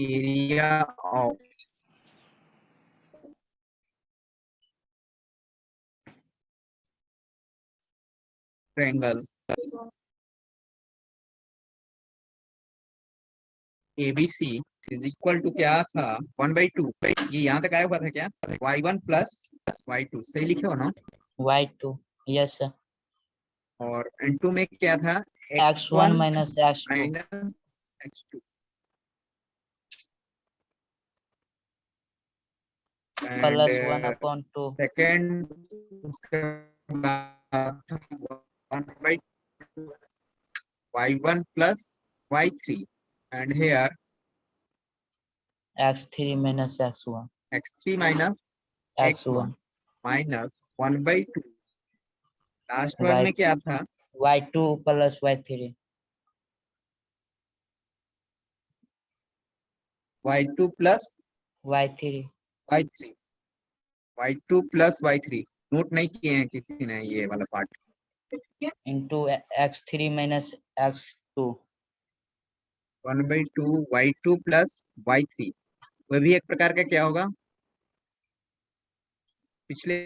Area of triangle ABC is equal to क्या था 1/2। ये यहाँ तक आया हुआ था क्या, y1 + y2 सही लिखे हो ना। y2 yes sir. और n2 में क्या था x1 x1 minus x2 minus x2 and plus 1/2 second उसके बाद 1/2 y1 + y3 and here x3 minus x1 x3 minus x1 minus 1/2। Last one में क्या था y2 + y3 y2 + y3 y3 y2 + y3 note नहीं किए हैं किसी ने ये वाला part. Into x3 minus x2 1/2 y2 + y3 वह भी एक प्रकार का क्या होगा, पिछले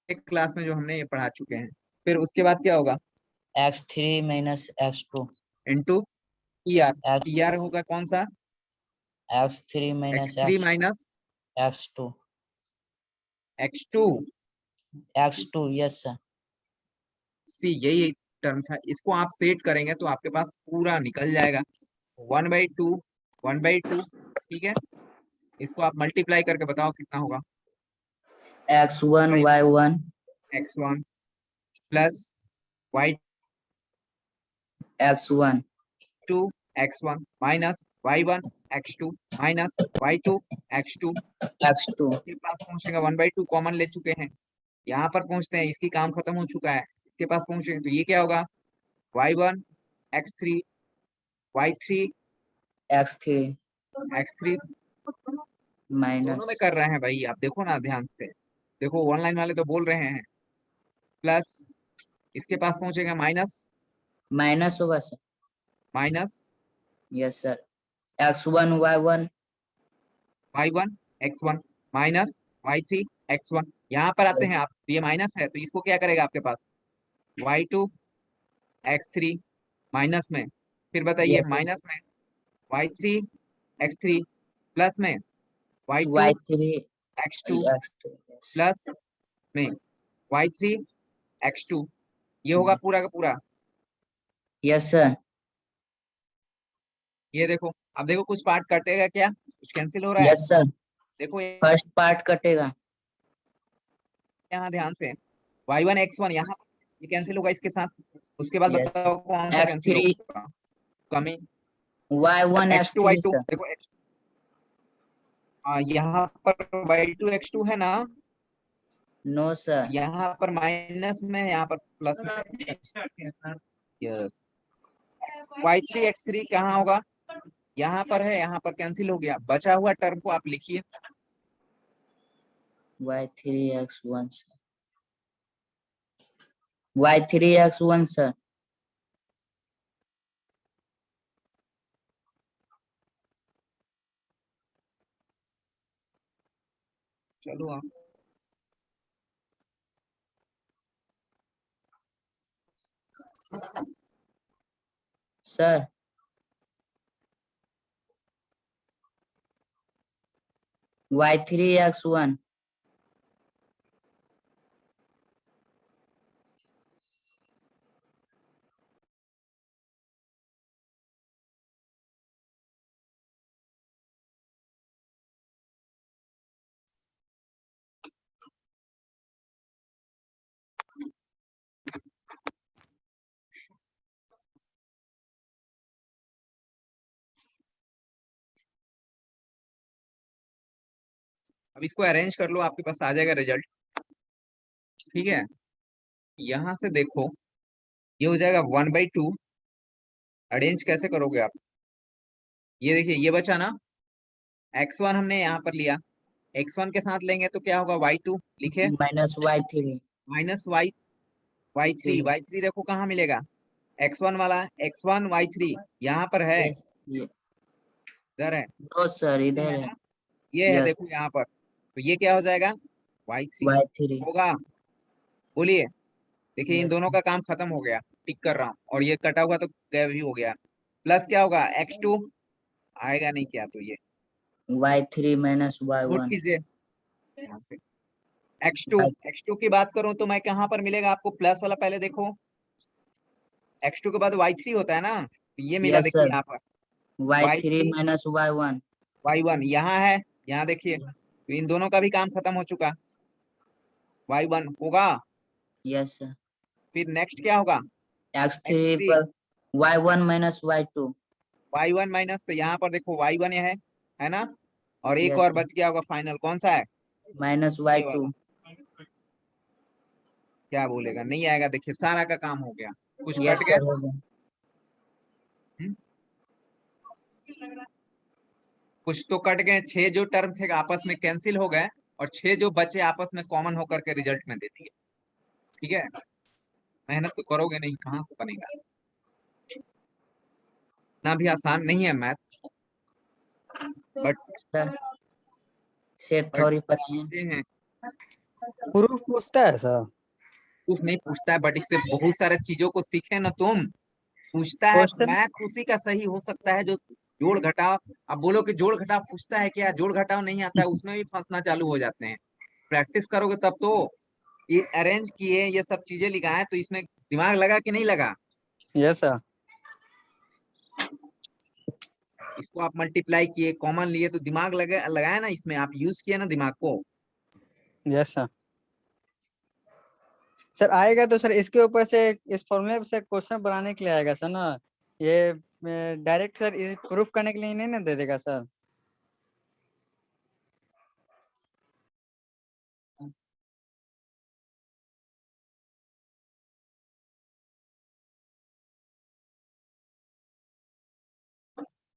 एक क्लास में जो हमने ये पढ़ा चुके हैं। फिर उसके बाद क्या होगा x3 minus x2 into ER। x ER होगा कौन सा x3 minus x3 minus x2 x2 x2 yes sir. See यही टर्म था। इसको आप सेट करेंगे तो आपके पास पूरा निकल जाएगा 1/2 1/2। ठीक है, इसको आप मल्टीप्लाई करके बताओ कितना होगा x1 y1 x1 + y2 x1 x1 minus y1 x2 minus y2 x2 x2 के पास पहुंचेगा 1/2 कॉमन ले चुके हैं। यहाँ पर पहुंचते हैं, इसकी काम खत्म हो चुका है, इसके पास पहुंचेंगे तो ये क्या होगा y1 x3 y3 x3 x3 minus दोनों में कर रहे हैं भाई, आप देखो ना ध्यान से, देखो ऑनलाइन वाले तो बोल रहे हैं प्लस, इसके पास पहुंचेगा माइनस माइनस होगा sir. Minus yes sir. x1 y1 y1 x1 minus y3 x1। यहाँ पर आते हैं आप, तो ये माइनस है तो इसको क्या करेगा आपके पास y2 x3 माइनस में, फिर बताइए यस माइनस में y3 x3 प्लस में y2 y3 x2 x2 plus में y3 x2। ये होगा पूरा का पूरा। Yes sir. ये देखो, अब देखो कुछ पार्ट कटेगा क्या, कुछ कैंसिल हो रहा है, यस सर। देखो फर्स्ट पार्ट कटेगा। यहाँ ध्यान से y1 x1 यहाँ ये कैंसिल होगा इसके साथ, उसके बाद यस बताओ कौन सा कैंसिल x3 होगा कमी y1 x2 x3 y2। Sir. देखो यहाँ पर y2 x2 है ना, नो सर। यहाँ पर माइनस में है, यहाँ पर प्लस में। यस y3 x3 कहाँ होगा, यहाँ पर है, यहाँ पर कैंसिल हो गया, बचा हुआ टर्म को आप लिखिए y3 x1 sir. y3 x1 sir. चलो आप सर y3 x1 अब इसको अरेंज कर लो, आपके पास आ जाएगा रिजल्ट। ठीक है, यहाँ से देखो ये हो जाएगा 1/2। अरेंज कैसे करोगे आप, ये देखिए ये बचा ना x1 हमने यहाँ पर लिया, x1 के साथ लेंगे तो क्या होगा y2 लिखे माइनस y3 माइनस y3 देखो कहाँ मिलेगा x1 वाला x1 y3 यहाँ पर है, यस ये इधर है, नो सर ये इधर है है। ना, ये है, यस देखो यहाँ पर, तो ये क्या हो जाएगा, y3 y3। होगा। बोलिए, देखिए इन यस दोनों का काम खत्म हो गया, टिक कर रहा हूँ, और ये कटा हुआ तो गायब ही हो गया। प्लस क्या होगा, x2 आएगा नहीं क्या, तो ये y3 माइनस नोट y1। कीजिए यहाँ से। x2, y x2 की बात करूं तो मैं कहाँ पर मिलेगा आपको, प्लस वाला पहले देखो, x2 के बाद y3 होता है ना, तो ये मिला यस देखिए सर यहाँ पर, y3 y3 minus y1। y1 यहाँ है, यहाँ देखिए, तो इन दोनों का भी काम खत्म हो चुका, y1 होगा। यस सर फिर नेक्स्ट क्या होगा, x3 x3 पर y1 minus y2। y1 minus, तो यहाँ पर देखो y1 है ना, और एक यस और बच गया होगा फाइनल, कौन सा है, माइनस ये y2। वाला, क्या बोलेगा, नहीं आएगा, देखिए सारा का काम हो गया, कुछ कट यस गया। सर हो गया। हम्म? कुछ तो कट गए, 6 जो टर्म थे आपस में कैंसिल हो गए, और 6 जो बचे आपस में कॉमन होकर के रिजल्ट में दे दिए। ठीक है, मेहनत तो करोगे नहीं, कहाँ से बनेगा, इतना भी आसान नहीं है math, but sir set but theory पर आए हैं। चीजें हैं। प्रूफ पूछता है सर। कुछ नहीं पूछता है, बट इससे बहुत सारे चीजों को सीखे ना तुम, पूछता है क्वेश्चन मैथ उसी का सही हो सकता है जो जोड़ घटाव, अब बोलो कि जोड़ घटाव पूछता है क्या, जोड़ घटाव नहीं आता है, उसमें भी फंसना चालू हो जाते हैं। प्रैक्टिस करोगे तब तो, ये अरेंज किए, ये सब चीजें लिखाए, तो इसमें दिमाग लगा कि नहीं लगा, यस सर। इसको आप मल्टीप्लाई किए, कॉमन लिए, तो दिमाग लगे लगाया ना, इसमें आप यूज किए ना दिमाग को। Yes sir. सर आएगा तो सर इसके ऊपर से इस फॉर्मूले से क्वेश्चन बनाने के लिए आएगा सर ना, ये डायरेक्ट सर प्रूफ करने के लिए नहीं ना दे देगा सर।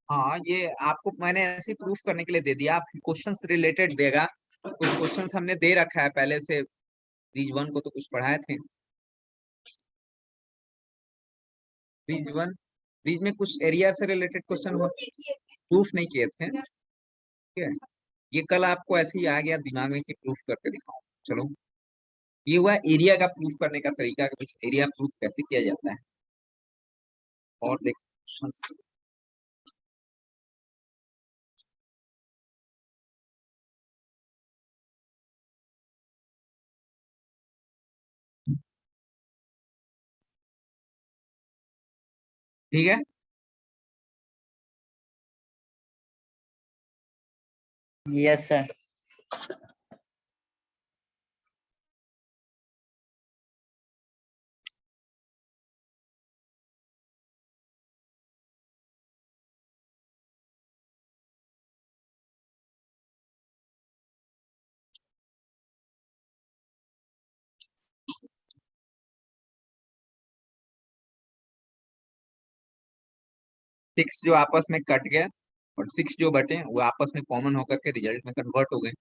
हाँ, ये आपको मैंने ऐसे प्रूफ करने के लिए दे दिया, आप क्वेश्चन रिलेटेड देगा, कुछ क्वेश्चंस हमने दे रखा है पहले से, रीज वन को तो कुछ पढ़ाए थे, रीज वन, रीज में कुछ एरिया से रिलेटेड क्वेश्चन हो, प्रूफ नहीं किए थे। ठीक है, ये कल आपको ऐसे ही आ गया दिमाग में कि प्रूफ करके दिखाओ, चलो, ये हुआ एरिया का प्रूफ करने का तरीका, कि एरिया प्रूफ कैसे किया जाता है। और देख, ठीक है, यस सर। 6 जो आपस में कट गए, और 6 जो बटे वो आपस में कॉमन होकर के रिजल्ट में कन्वर्ट हो गए।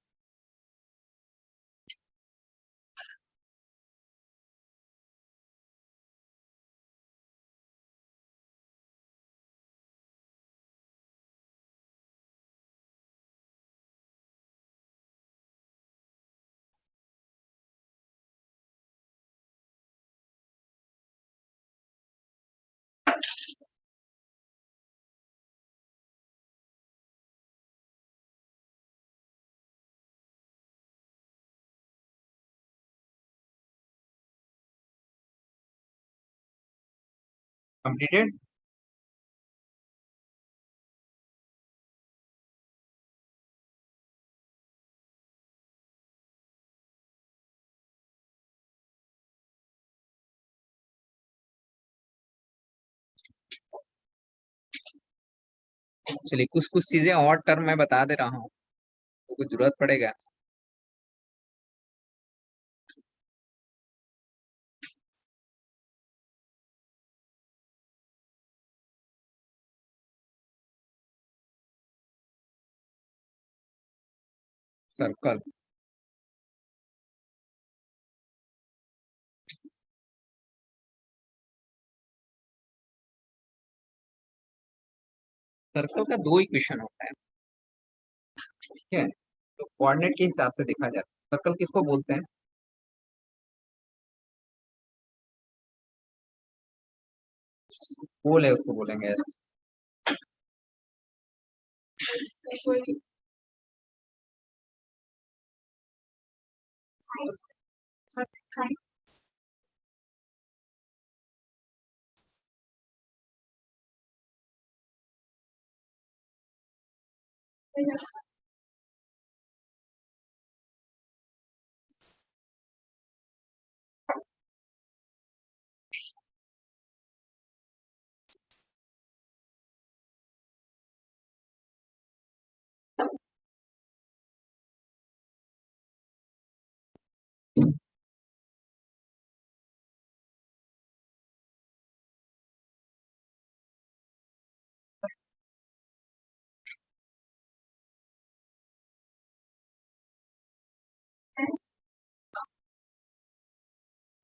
कंप्लीटेड। चलिए, कुछ कुछ चीजें और टर्म में बता दे रहा हूँ, तो कुछ जरूरत पड़ेगा। सर्कल, सर्कल का दो इक्वेशन होता है, ठीक है, तो कोऑर्डिनेट के हिसाब से देखा जाता है। सर्कल किसको बोलते हैं? पोल है उसको बोलेंगे।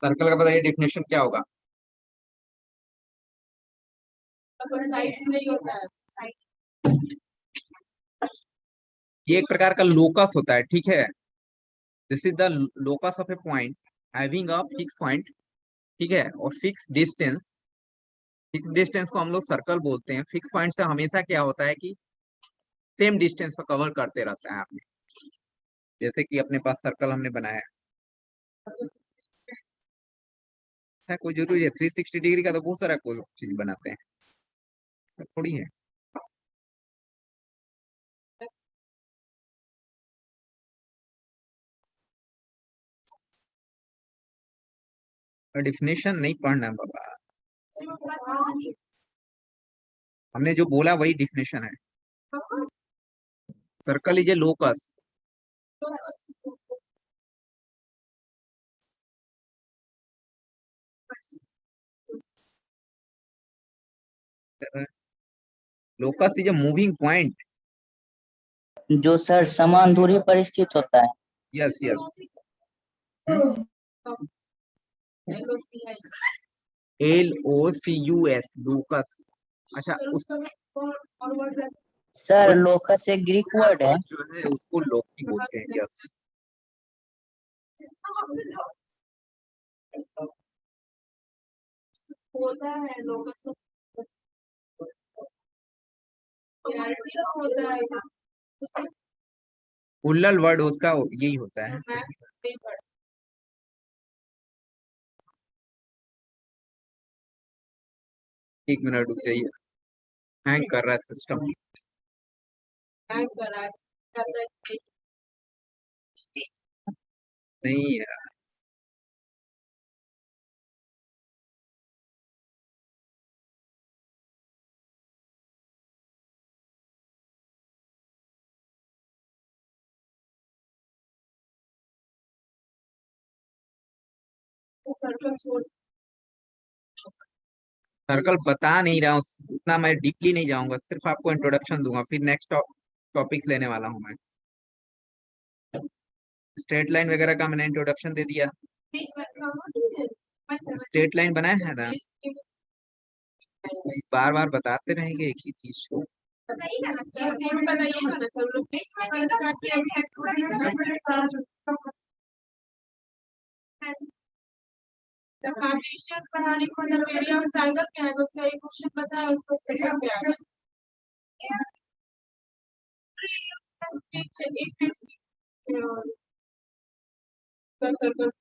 सर्कल का बताइए डेफिनेशन क्या होगा? ये एक प्रकार का लोकस होता है, ठीक है। This is the locus of A point having a fix point, ठीक है, और फिक्स डिस्टेंस। फिक्स डिस्टेंस को हम लोग सर्कल बोलते हैं। फिक्स पॉइंट से हमेशा क्या होता है कि सेम डिस्टेंस पर कवर करते रहता है आपने। जैसे कि अपने पास सर्कल हमने बनाया है, कोई जरूरी है 360 डिग्री का? तो बहुत सारा कोई चीज बनाते हैं, ऐसा थोड़ी है। डेफिनेशन नहीं पढ़ना है बाबा, हमने जो बोला वही डेफिनेशन है। Circle is a locus. Locus is a moving point. जो सर समान दूरी पर स्थित होता है। Yes yes, LOCUS, locus. अच्छा, उस सर लोकस एक ग्रीक वर्ड है। जो है उसको लोकी बोलते हैं। यस, होता है लोकस होता है। उल्लल वर्ड उसका यही होता है। एक मिनट रुक जाइए, हैंग कर रहा है सिस्टम। नहीं है। सर्कल बता नहीं रहा हूँ उतना, मैं डीपली नहीं जाऊंगा, सिर्फ आपको इंट्रोडक्शन दूंगा, फिर नेक्स्ट टॉपिक लेने वाला हूँ मैं। स्ट्रेट लाइन वगैरह का मैंने इंट्रोडक्शन दे दिया। स्ट्रेट लाइन बनाया है ना, बार बार बताते रहेंगे एक ही चीज को। The foundation पढ़ाने को the area of triangle क्या है, उसका एक क्वेश्चन पता है, उसको सेकंड क्या है। सर्कल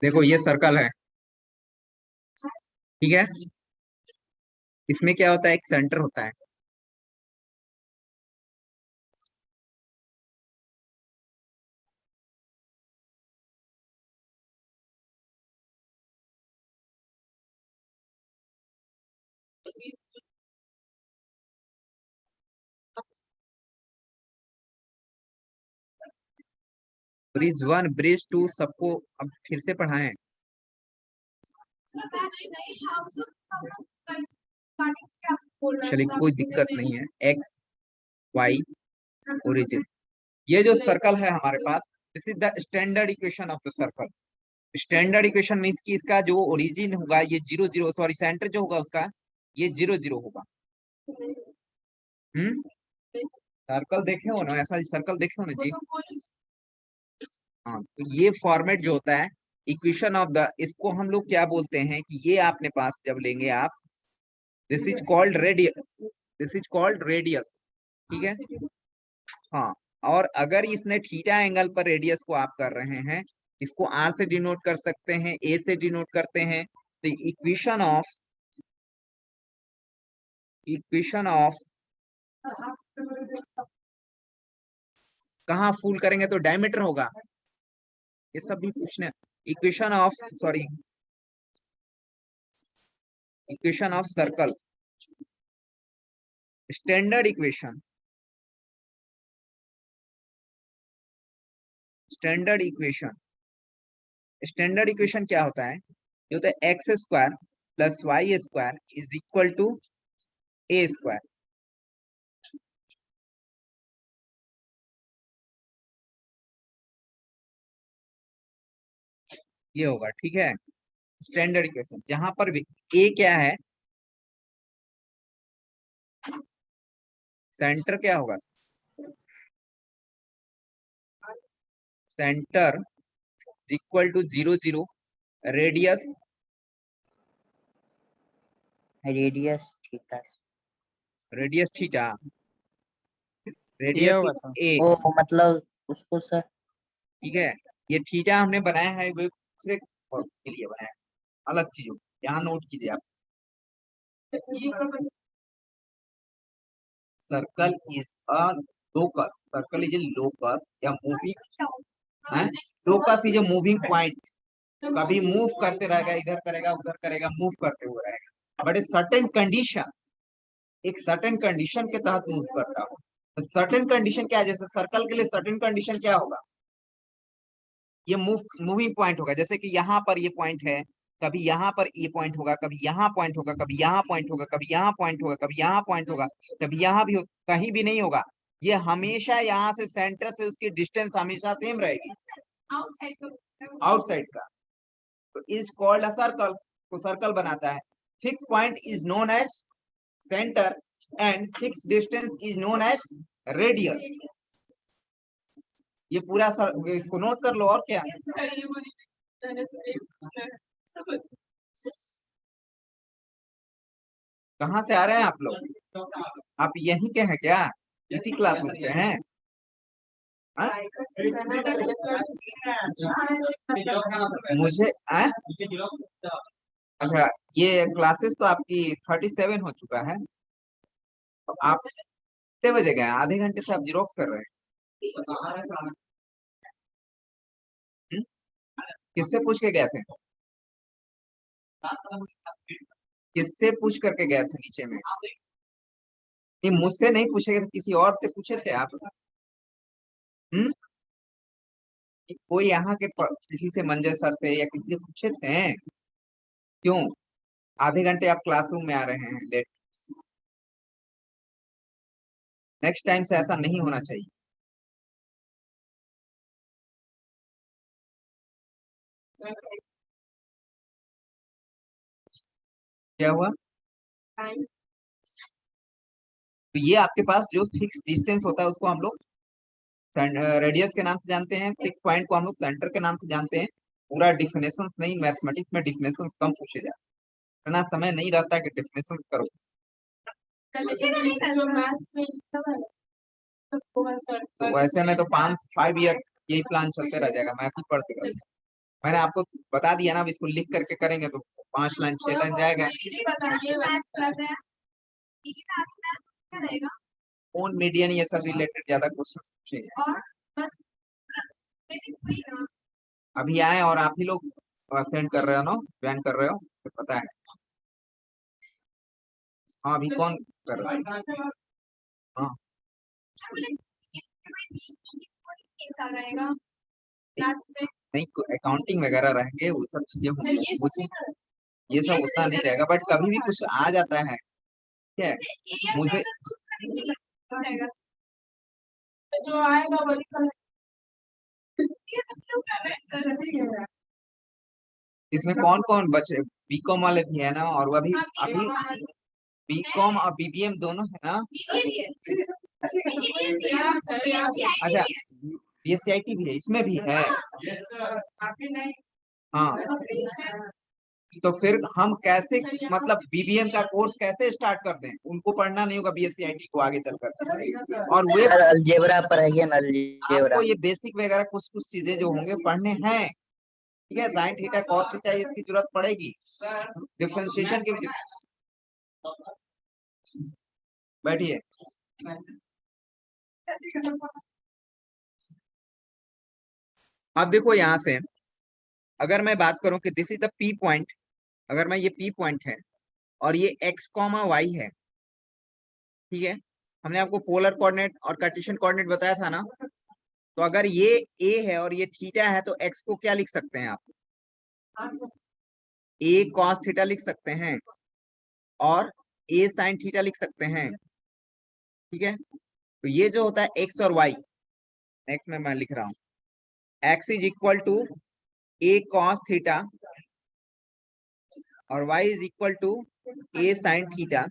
देखो ये सर्कल है, ठीक है, इसमें क्या होता है, एक सेंटर होता है। ब्रिज 1, ब्रिज 2 सबको अब फिर से पढ़ाएं। चलिए कोई दिक्कत नहीं है। एक्स वाई ओरिजिन, ये जो सर्कल है हमारे पास, this is the standard equation of the circle. Standard equation means कि इसका जो ओरिजिन होगा ये 0 0, सॉरी सेंटर जो होगा उसका ये 0 0 होगा। सर्कल देखे हो ना, ऐसा सर्कल देखे हो ना जी। हाँ, तो ये फॉर्मेट जो होता है इक्वेशन ऑफ द, इसको हम लोग क्या बोलते हैं कि ये आपने पास जब लेंगे आप, this is called radius, this is called radius, ठीक है। हाँ, और अगर इसने थीटा एंगल पर रेडियस को आप कर रहे हैं, इसको आर से डिनोट कर सकते हैं, ए से डिनोट करते हैं, तो इक्वेशन ऑफ कहाँ फुल करेंगे तो डायमीटर होगा, ये सब भी पूछने। Equation of, sorry, equation of circle, standard equation, standard equation, standard equation क्या होता है, ये होता है x square plus y square is equal to a square. ये होगा, ठीक है, स्टैंडर्ड इक्वेशन। जहां पर भी ए क्या है, सेंटर क्या होगा, centre equal to 0 0, radius, radius theta. Radius theta, ये रेडियस होगा तो ए, ओ मतलब उसको सर, ठीक है। ये थीटा हमने बनाया है वो दूसरे के लिए बनाया है, अलग चीजों, यहाँ नोट कीजिए आप। Circle is a locus, circle is a locus या moving, locus is a moving point, कभी मूव करते रहेगा, इधर करेगा उधर करेगा, मूव करते हुए रहेगा, बट ए सर्टेन कंडीशन, एक सर्टेन कंडीशन के तहत मूव करता हो। सर्टेन कंडीशन क्या है, जैसे सर्कल के लिए सर्टेन कंडीशन क्या होगा, ये मूविंग पॉइंट होगा, जैसे कि यहाँ पर ये पॉइंट है, कभी यहाँ पर ये पॉइंट होगा, कभी यहाँ पॉइंट होगा, कभी यहाँ पॉइंट होगा, कभी यहाँ पॉइंट होगा, कभी यहाँ पॉइंट होगा, कभी यहाँ भी कहीं भी नहीं होगा, ये हमेशा यहाँ से सेंटर से उसकी डिस्टेंस हमेशा सेम रहेगी आउटसाइड का, तो इज कॉल्ड अ सर्कल, को सर्कल बनाता है। Fix point is known as centre and fix distance is known as radius. ये पूरा इसको नोट कर लो, और क्या। कहाँ से आ रहे हैं आप लोग, आप यहीं के हैं क्या, इसी क्लास में से हैं? मुझे अच्छा, ये क्लासेस तो आपकी 37 हो चुका है, तो आप कितने बजे गए, आधे घंटे से आप जीरोक्स कर रहे हैं। किससे पूछ के गए थे, किससे पूछ करके गए थे नीचे में, नहीं मुझसे नहीं पूछे गए, किसी और से पूछे थे आप। हम्म, कोई यहाँ के किसी से, मंजर सर से या किसी से पूछे थे, क्यों आधे घंटे आप क्लासरूम में आ रहे हैं लेट, नेक्स्ट टाइम से ऐसा नहीं होना चाहिए। क्या हुआ, तो ये आपके पास जो फिक्स डिस्टेंस होता है उसको हम लोग रेडियस के नाम से जानते हैं, फिक्स पॉइंट को हम लोग सेंटर के नाम से जानते हैं। पूरा डिफिनेशन नहीं, मैथमेटिक्स में डिफिनेशन कम पूछे जाते, इतना समय नहीं रहता है कि डिफिनेशन करो। तो वैसे में तो 5 ईयर यही प्लान चलते रह जाएगा, मैथ ही पढ़ते रह जाएगा। मैंने आपको बता दिया ना, अब इसको लिख करके करेंगे तो 5 लाइन 6 लाइन जाएगा। कौन मीडियन ये सब रिलेटेड ज्यादा क्वेश्चन पूछेंगे। अभी आए और आप ही लोग सेंड कर रहे हो ना, ज्वाइन कर रहे हो, तो पता है। हाँ, अभी कौन कर रहा है, हाँ नहीं, अकाउंटिंग वगैरह रहेंगे, वो सब चीजें होंगी, ये सब उतना नहीं रहेगा, बट कभी भी कुछ आ जाता है, ठीक है। मुझे जो आएगा वही करें। ये सब क्यों कर रहे हैं? इसमें कौन कौन बचे? बीकॉम वाले भी है ना, और वो अभी बीकॉम और बीबीएम दोनों है ना। अच्छा, बीएससीआईटी भी है, इसमें भी है। हाँ, तो फिर हम कैसे, मतलब बीबीएम का कोर्स कैसे स्टार्ट कर दें? उनको पढ़ना नहीं होगा बीएससीआईटी को आगे चलकर, और वे सर अलजेब्रा पढ़ाइए ना, अलजेब्रा। आपको ये बेसिक वगैरह कुछ कुछ चीजें जो होंगे पढ़ने हैं, ठीक है। साइन थीटा कॉस थीटा इसकी जरूरत पड़ेगी, डिफरेंशिएशन की भी बैठिए। अब देखो यहाँ से अगर मैं बात करूं कि this is the P point, अगर मैं ये पी पॉइंट है और ये एक्स कॉमा वाई है, ठीक है। हमने आपको पोलर कोऑर्डिनेट और कार्टेशियन कोऑर्डिनेट बताया था ना। तो अगर ये ए है और ये थीटा है तो एक्स को क्या लिख सकते हैं आप? ए कॉस थीटा लिख सकते हैं और ए साइन थीटा लिख सकते हैं, ठीक है। तो ये जो होता है एक्स और वाई, एक्स में मैं लिख रहा हूं, x is equal to a cos theta और y is equal to a sine theta.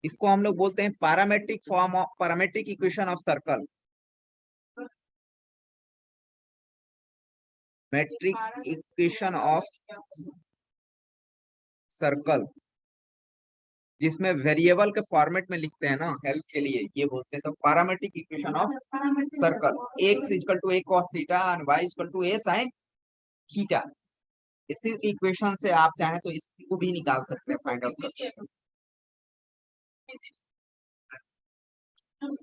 इसको हम लोग बोलते हैं parametric form of parametric equation of circle, metric equation of circle, जिसमें वेरिएबल के फॉर्मेट में लिखते हैं ना हेल्प के लिए, ये बोलते हैं तो parametric equation of circle. x equal to a cos theta and y equal to a sin theta. इसी इक्वेशन से आप चाहें तो इसको भी निकाल सकते हैं, फाइंड आउट कर सकते हैं।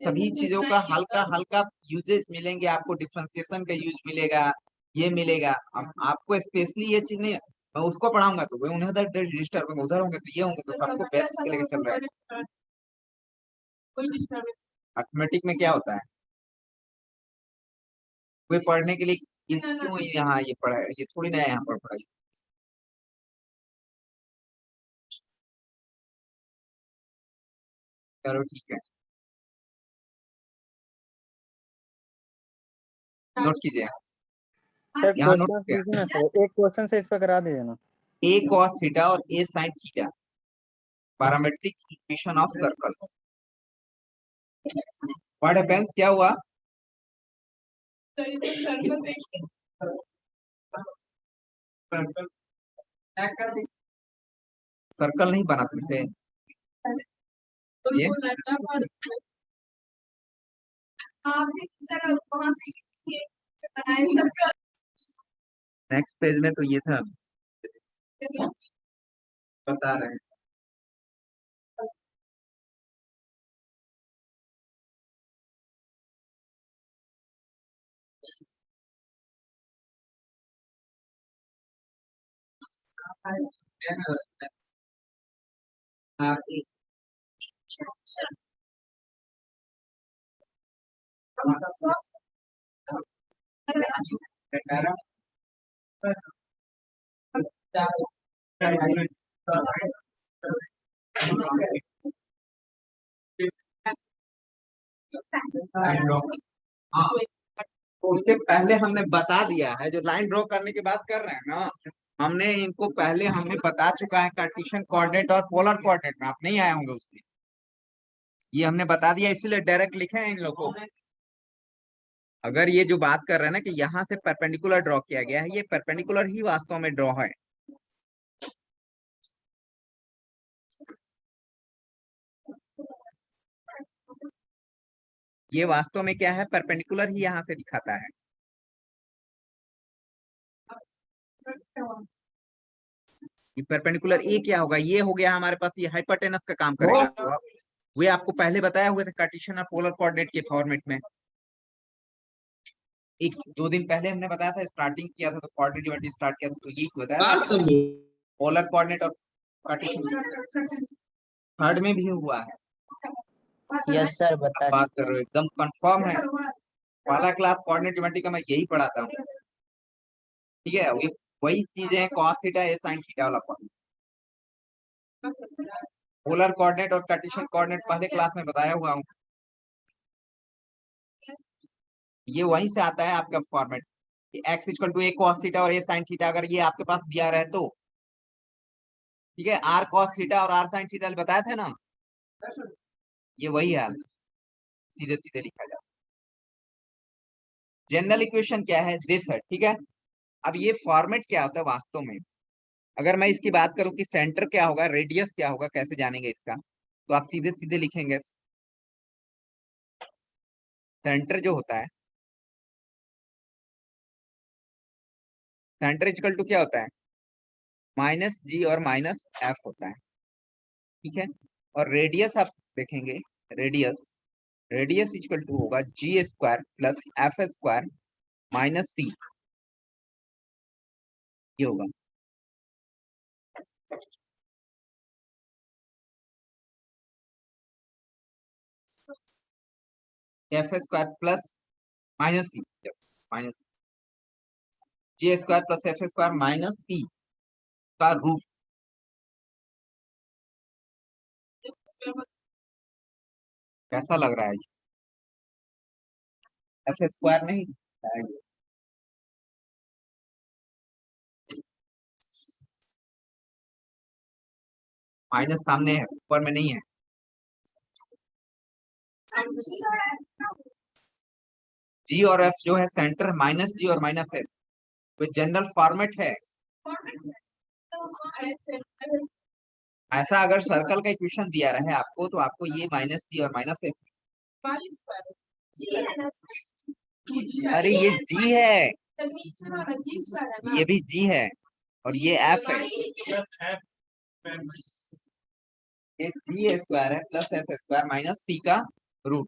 सभी चीजों का हल्का हल्का यूजेज मिलेंगे आपको, डिफरेंशिएशन का यूज मिलेगा, ये मिलेगा। अब आपको स्पेशली ये चीज नहीं, मैं उसको पढ़ाऊंगा तो वे उन्हें उधर रजिस्टर होंगे, उधर होंगे तो ये होंगे, तो सबको बैच के लेके चल रहा है। अर्थमेटिक में क्या होता है, वे पढ़ने के लिए क्यों यहाँ ये पढ़ा है, ये थोड़ी ना है यहाँ पर पढ़ाई। चलो ठीक है, नोट कीजिए, सर यहाँ नोट क्वेश्चन किया। कीजिए ना सर, एक क्वेश्चन से इस पर करा दीजिए ना। ए कॉस थीटा और a sine theta, parametric equation of circle. What happens, क्या हुआ? सर्कल नहीं बना तुमसे ये? नेक्स्ट पेज में तो ये था, बता रहे हैं। हाँ, तो उसके पहले हमने बता दिया है, जो लाइन ड्रॉ करने की बात कर रहे हैं ना, हमने इनको पहले हमने बता चुका है कार्टेशियन कोऑर्डिनेट और पोलर कोऑर्डिनेट में, आप नहीं आए होंगे उसके, ये हमने बता दिया, इसीलिए डायरेक्ट लिखे हैं इन लोगों को। अगर ये जो बात कर रहे हैं ना कि यहाँ से परपेंडिकुलर ड्रॉ किया गया है, ये परपेंडिकुलर ही वास्तव में ड्रॉ है। ये वास्तव में क्या है, परपेंडिकुलर ही यहाँ से दिखाता है। ये परपेंडिकुलर ए क्या होगा, ये हो गया हमारे पास, ये हाइपोटेनस का काम करेगा। तो वे आपको पहले बताया हुए थे कार्टेशियन और पोलर कोऑर्डिनेट के फॉर्मेट में, एक 2 दिन पहले हमने बताया था, स्टार्टिंग किया था तो कोऑर्डिनेट डिवाइड स्टार्ट किया था, तो यही बताया था पोलर कोऑर्डिनेट और कार्टेशियन। थर्ड में भी हुआ है, यस सर बता बात चुके कर रहे हो, हैं। एकदम कंफर्म है। पहला क्लास कोऑर्डिनेट डिवाइड का मैं यही पढ़ाता हूँ, ठीक है। वही चीजें cos थीटा ए sin थीटा वाला फॉर्मूला, पोलर कोऑर्डिनेट और कार्टेशियन कोऑर्डिनेट पहले क्लास में बताया हुआ हूँ। ये वहीं से आता है आपका format, x equal to a cos theta और ए साइन थीटा, अगर ये आपके पास दिया रहे तो ठीक है। आर कॉस थीटा और आर साइन थीटा बताया थे ना, ये वही है, सीधे सीधे लिखा जाए। जनरल इक्वेशन क्या है, दिस है, ठीक है। अब ये फॉर्मेट क्या होता है वास्तव में, अगर मैं इसकी बात करूं कि सेंटर क्या होगा, रेडियस क्या होगा, कैसे जानेंगे इसका, तो आप सीधे सीधे लिखेंगे सेंटर जो होता है, सेंटर इक्वल टू क्या होता है, माइनस जी और माइनस एफ होता है, ठीक है। और रेडियस आप देखेंगे, रेडियस रेडियस इक्वल टू होगा g square plus f square minus c, ये होगा। F square plus minus c, minus g square plus f square minus c का रूट, कैसा लग रहा है, एफ स्क्वायर नहीं माइनस सामने है, ऊपर में नहीं है। जी और एफ जो है सेंटर, माइनस जी और माइनस एफ, कोई जनरल फॉर्मेट है ऐसा। अगर सर्कल का इक्वेशन दिया रहे आपको तो आपको ये माइनस जी और माइनस एफ, अरे ये जी है, ये भी जी है और ये एफ है, ये जी स्क्वायर है plus f square minus c का रूट।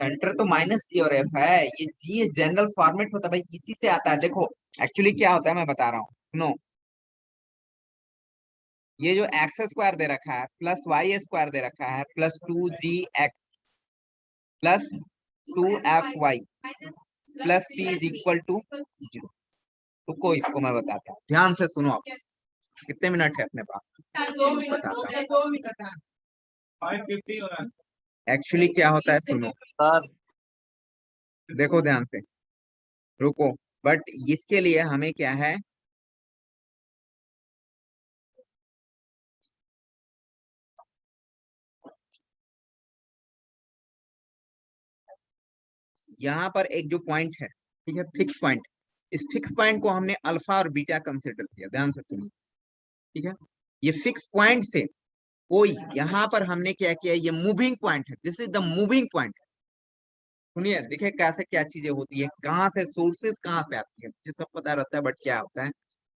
सेंटर तो माइनस जी और एफ है, ये जी जनरल फॉर्मेट होता है भाई, इसी से आता है। देखो एक्चुअली क्या होता है मैं बता रहा हूँ, नो ये जो एक्स स्क्वायर दे रखा है प्लस वाई स्क्वायर दे रखा है plus 2gx plus 2fy plus c is equal to 0। रुको इसको मैं बताता हूँ, ध्यान से सुनो आप, कितने मिनट है अपने पास, बताता हूँ। एक्चुअली क्या होता है सुनो, सर देखो ध्यान से, रुको, बट इसके लिए हमें क्या है, यहाँ पर एक जो पॉइंट है, ठीक है, फिक्स पॉइंट, इस फिक्स पॉइंट को हमने अल्फा और बीटा कंसिडर किया, ध्यान से सुनिए, ठीक है। ये फिक्स पॉइंट से कोई यहाँ पर हमने क्या किया, ये मूविंग पॉइंट है, this is the moving point. सुनिए देखिए कैसे क्या चीजें होती है, कहाँ से सोर्सेस कहाँ से आती है, मुझे सब पता रहता है, बट क्या होता है,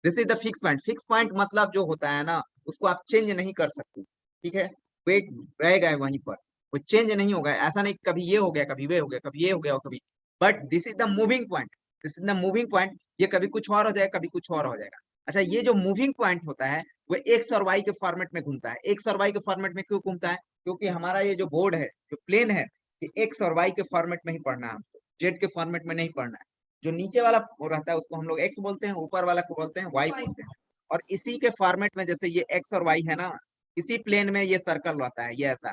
this is the fix point. Fix point मतलब जो होता है ना, उसको आप चेंज नहीं कर सकते, ठीक है, वेट रहेगा वहीं पर, वो चेंज नहीं होगा, ऐसा नहीं कभी ये हो गया कभी वे हो गया कभी ये हो गया और कभी, but this is the moving point, this is the moving point. ये कभी कुछ और हो जाएगा कभी कुछ और हो जाएगा। अच्छा, ये जो मूविंग पॉइंट होता है वो एक्स और वाई के फॉर्मेट में घूमता है। एक्स और वाई के फॉर्मेट में क्यों घूमता है, क्योंकि हमारा ये जो बोर्ड है, जो प्लेन है, ये एक्स और वाई के फॉर्मेट में ही पढ़ना है हमको, जेड के फॉर्मेट में नहीं पढ़ना है। जो नीचे वाला रहता है उसको हम लोग एक्स बोलते हैं, ऊपर वाला को बोलते हैं वाई बोलते हैं। और इसी के फॉर्मेट में जैसे ये एक्स और वाई है ना, इसी प्लेन में ये सर्कल रहता है, ये ऐसा,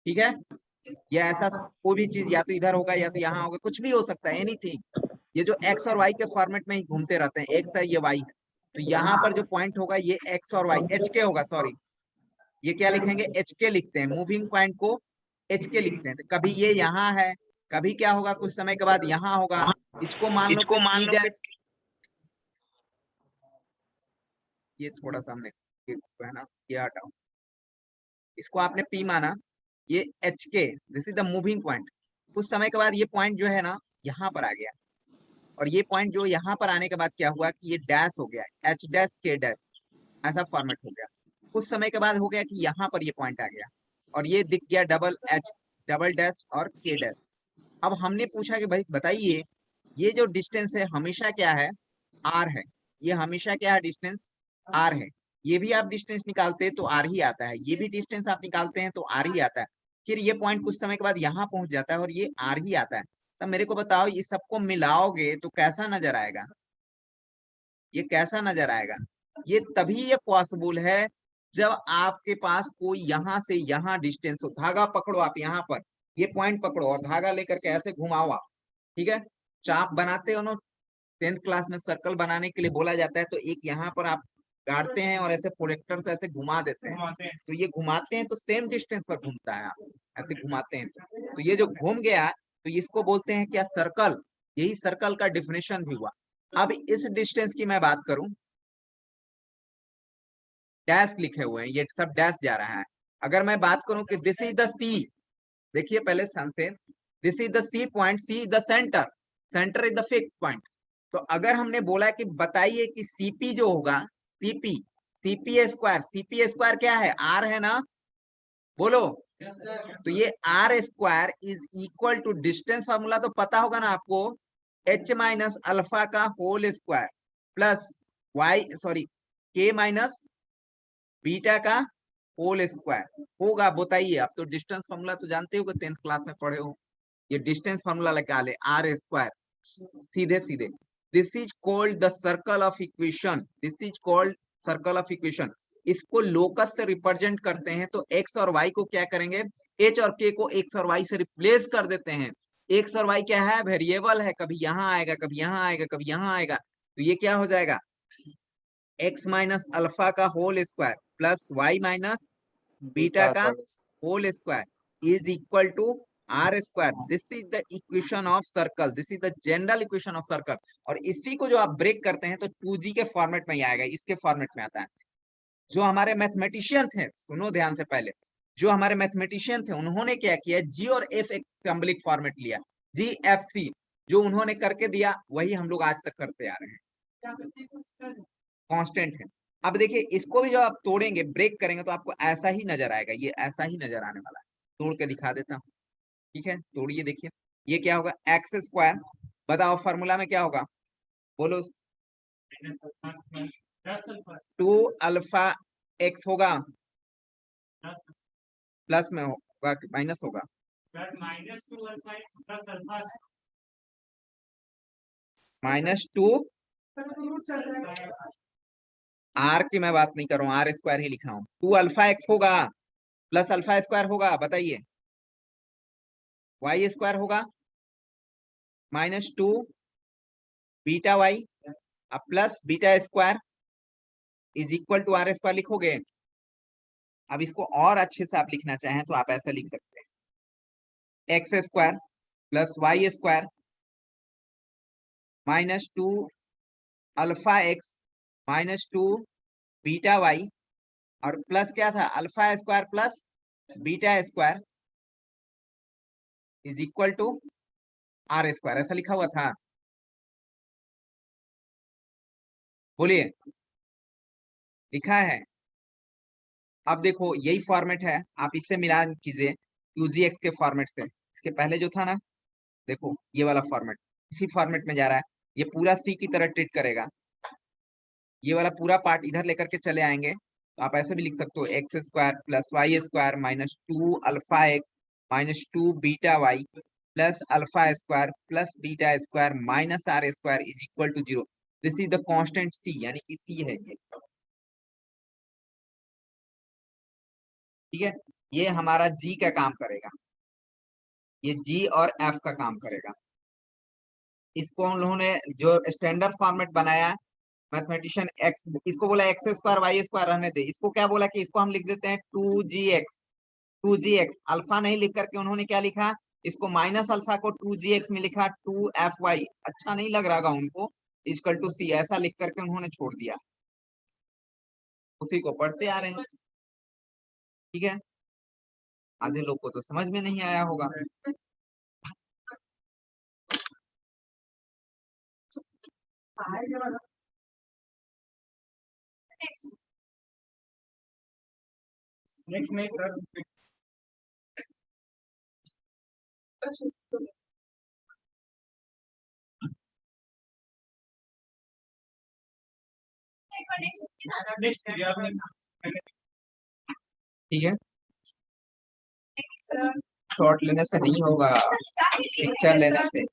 ठीक है। ये ऐसा कोई भी चीज या तो इधर होगा या तो यहाँ होगा, कुछ भी हो सकता है, एनीथिंग। ये जो एक्स और वाई के फॉर्मेट में ही घूमते रहते हैं, एक्स है ये वाई है, तो यहाँ पर जो पॉइंट होगा ये एक्स और वाई, एच के होगा, सॉरी ये क्या लिखेंगे, एच के लिखते हैं, मूविंग पॉइंट को एच के लिखते हैं। तो कभी ये यहाँ है, कभी क्या होगा कुछ समय के बाद यहाँ होगा, इसको मान लो कि पी डैश, ये थोड़ा सा हमने है ना, ये हटाओ, इसको आपने पी माना, ये एच के, this is the moving point. कुछ समय के बाद ये पॉइंट जो है ना यहाँ पर आ गया, और ये पॉइंट जो यहाँ पर आने के बाद क्या हुआ कि ये डैश हो गया, एच डैश के डैश, ऐसा फॉर्मेट हो गया। कुछ समय के बाद हो गया कि यहाँ पर ये पॉइंट आ गया और ये दिख गया डबल एच, डबल डैश और के डैश। अब हमने पूछा कि भाई बताइए ये जो डिस्टेंस है हमेशा क्या है, आर है, ये हमेशा क्या है, डिस्टेंस आर है। ये भी आप डिस्टेंस निकालते हैं तो आर ही आता है, ये भी डिस्टेंस आप निकालते हैं तो आर ही आता है। फिर ये पॉइंट कुछ समय के बाद यहाँ पहुंच जाता है और ये आर ही आता है। तब मेरे को बताओ ये सबको मिलाओगे तो कैसा नजर आएगा, ये कैसा नजर आएगा, ये तभी ये पॉसिबल है जब आपके पास कोई यहाँ से यहाँ डिस्टेंस हो। धागा पकड़ो आप यहाँ पर, ये पॉइंट पकड़ो और धागा लेकर के ऐसे घुमाओ आप, ठीक है। चाप बनाते हो ना 10th क्लास में, सर्कल बनाने के लिए बोला जाता है, तो एक यहाँ पर आप गाड़ते हैं और ऐसे प्रोजेक्टर से ऐसे घुमा देते हैं, तो ये घुमाते हैं तो सेम डिस्टेंस पर घूमता है, आप ऐसे घुमाते हैं तो ये जो घूम गया तो इसको बोलते हैं क्या, सर्कल। यही सर्कल का डिफिनेशन भी हुआ। अब इस डिस्टेंस की मैं बात करूं, डैश लिखे हुए हैं, ये सब डैश जा रहा है। अगर मैं बात करूं कि दिस इज द सी, देखिए पहले सन से, this is the c point, c is the centre, centre is the fix point. तो अगर हमने बोला कि बताइए कि सीपी जो होगा, सीपी, सीपी स्क्वायर क्या है, आर है ना, बोलो। तो ये r square is equal to, distance formula तो पता होगा ना आपको, एच माइनस अल्फा का whole square plus y, sorry, k minus beta का होल स्क्वायर होगा। बताइए, आप तो डिस्टेंस फॉर्मूला तो जानते हो कि 10th क्लास में पढ़े हो। ये डिस्टेंस फॉर्मूला लगा ले, आर स्क्वायर, सीधे सीधे। This is called the circle of equation, this is called circle of equation. इसको लोकस से रिप्रेजेंट करते हैं, तो एक्स और वाई को क्या करेंगे, एच और के को एक्स और वाई से रिप्लेस कर देते हैं। एक्स और वाई क्या है, वेरिएबल है, कभी यहाँ आएगा, कभी यहाँ आएगा, कभी यहाँ आएगा। तो ये क्या हो जाएगा, एक्स माइनस अल्फा का whole square plus y minus beta का whole square is equal to r square. This is the equation of circle, this is the general equation of circle. और इसी को जो आप ब्रेक करते हैं तो 2G के फॉर्मेट में ही आएगा, इसके फॉर्मेट में आता है। जो हमारे मैथमेटिशियन थे, सुनो ध्यान से, पहले जो हमारे मैथमेटिशियन थे उन्होंने क्या किया, जी और एफ एक सिंबलिक फॉर्मेट लिया, जी एफ सी, जो उन्होंने करके दिया वही हम लोग आज तक करते आ रहे हैं, कांस्टेंट है। अब देखिए इसको भी जब आप तोड़ेंगे, ब्रेक करेंगे, तो आपको ऐसा ही नजर आएगा, ये ऐसा ही नजर आने वाला है। तोड़ के दिखा देता हूँ, ठीक है, तोड़िए, देखिए ये क्या होगा, एक्स स्क्वायर, बताओ फॉर्मूला में क्या होगा, बोलो, 2 अल्फा एक्स होगा, प्लस में होगा कि माइनस होगा, -2 आर की मैं बात नहीं कर रहा हूँ, आर स्क्वायर ही लिखा हूँ। 2 अल्फा एक्स होगा प्लस अल्फा स्क्वायर होगा, बताइए, वाई स्क्वायर होगा -2 बीटा वाई अब plus beta square is equal to r square लिखोगे। अब इसको और अच्छे से आप लिखना चाहें तो आप ऐसा लिख सकते हैं, x square plus y square -2 alpha x -2 beta y, और प्लस क्या था, alpha square plus beta square is equal to r square, ऐसा लिखा हुआ था, बोलिए, लिखा है। अब देखो यही फॉर्मेट है, आप इससे मिलान कीजिए 2GX के फॉर्मेट से। इसके पहले जो था ना, देखो ये वाला फॉर्मेट इसी फॉर्मेट में जा रहा है, ये पूरा सी की तरह ट्रीट करेगा, ये वाला पूरा पार्ट इधर लेकर के चले आएंगे, तो आप ऐसे भी लिख सकते हो, x square plus y square -2 alpha x -2 beta Y plus alpha square plus beta square minus are square is equal to 0। This is the constant सी, यानी कि सी है ये, ठीक है। ये हमारा जी का काम करेगा, ये जी और एफ का काम करेगा। इसको हम लोगों ने जो स्टैंडर्ड फॉर्मेट बनाया है, मैथमेटिशियन एक्स, इसको बोला एक्स स्क्वायर वाई स्क्वायर रहने दे, इसको क्या बोला कि इसको हम लिख देते हैं 2GX अल्फा नहीं लिख करके उन्होंने क्या लिखा, इसको माइनस अल्फा को 2GX में लिखा 2FY, अच्छा नहीं लग रहा उनको, इक्वल टू सी ऐसा लिख करके उन्होंने छोड़ दिया, उसी को पढ़ते आ रहे हैं, ठीक है। आधे लोग को तो समझ में नहीं आया होगा। नेक्स्ट नहीं सर, नेक्स्ट ठीक है, शॉर्ट लेने से नहीं होगा, पिक्चर लेने से।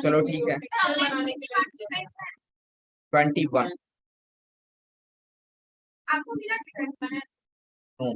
चलो ठीक है, 21 आपको मिला कितना? नो